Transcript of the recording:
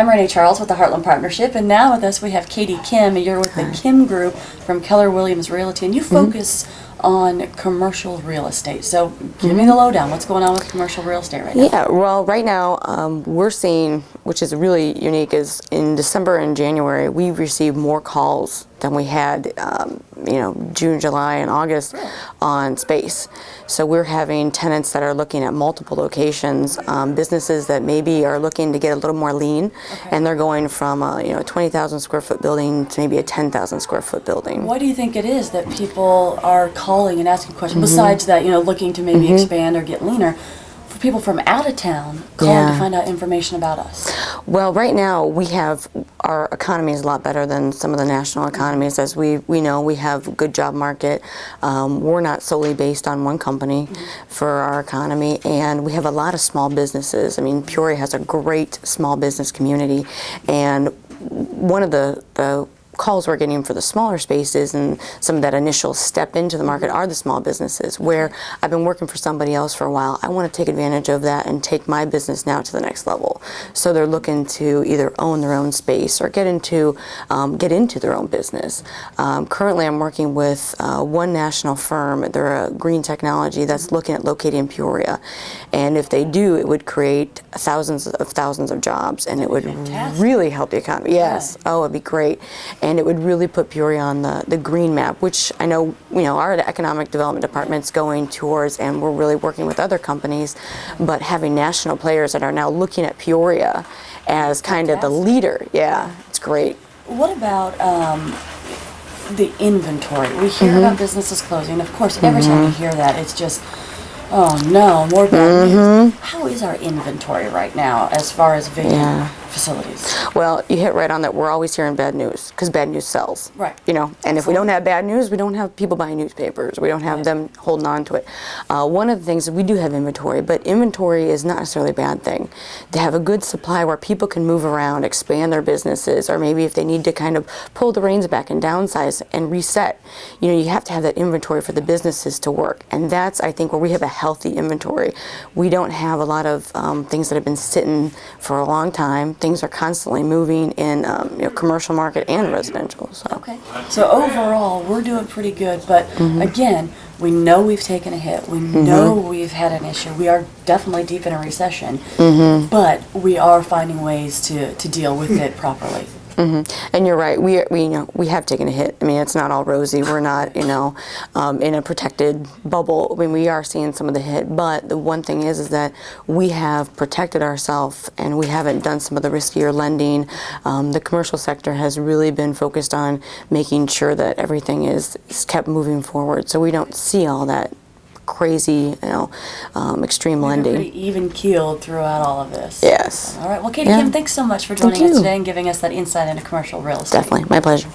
I'm Renee Charles with the Heartland Partnership, and now with us we have Katie Kim. You're with the Kim Group from Keller Williams Realty, and you focus on commercial real estate. So give me the lowdown. What's going on with commercial real estate right now? Yeah, well, right now we're seeing, which is really unique, is in December and January we received more calls than we had, June, July, and August on space. So we're having tenants that are looking at multiple locations, businesses that maybe are looking to get a little more lean, and they're going from a 20,000 square foot building to maybe a 10,000 square foot building. What do you think it is that people are calling and asking questions, besides that, looking to maybe expand or get leaner? For people from out of town calling to find out information about us. Well, right now our economy is a lot better than some of the national economies. As we know, we have a good job market. We're not solely based on one company for our economy, and we have a lot of small businesses. I mean, Peoria has a great small business community, and one of the calls we're getting for the smaller spaces and some of that initial step into the market are the small businesses, where I've been working for somebody else for a while. I want to take advantage of that and take my business now to the next level. So they're looking to either own their own space or get into their own business. Currently I'm working with one national firm. They're a green technology that's looking at locating in Peoria, and if they do, it would create thousands of jobs, and it would really help the economy. Yes. Oh, it'd be great. And it would really put Peoria on the green map, which I know, our economic development department's going towards, and we're really working with other companies, but having national players that are now looking at Peoria as kind of the leader, it's great. What about the inventory? We hear about businesses closing. Of course, every time we hear that, it's just, oh no, more bad news. How is our inventory right now as far as vacant facilities? Well, you hit right on that. We're always hearing bad news because bad news sells. Right. And if we don't have bad news, we don't have people buying newspapers. We don't have them holding on to it. One of the things is we do have inventory, but inventory is not necessarily a bad thing. To have a good supply where people can move around, expand their businesses, or maybe if they need to kind of pull the reins back and downsize and reset, you have to have that inventory for the businesses to work. And that's, I think, where we have a healthy inventory. We don't have a lot of things that have been sitting for a long time. Things are constantly moving in commercial market and residential. So. Okay. So overall, we're doing pretty good. But again, we know we've taken a hit. We know we've had an issue. We are definitely deep in a recession. But we are finding ways to deal with it properly. And you're right. We have taken a hit. I mean, it's not all rosy. We're not, in a protected bubble. I mean, we are seeing some of the hit. But the one thing is that we have protected ourselves, and we haven't done some of the riskier lending. The commercial sector has really been focused on making sure that everything is kept moving forward, so we don't see all that crazy, extreme lending. Pretty even keeled throughout all of this. Yes. All right. Well, Katie Kim, thanks so much for joining us today and giving us that insight into commercial real estate. Definitely. My pleasure.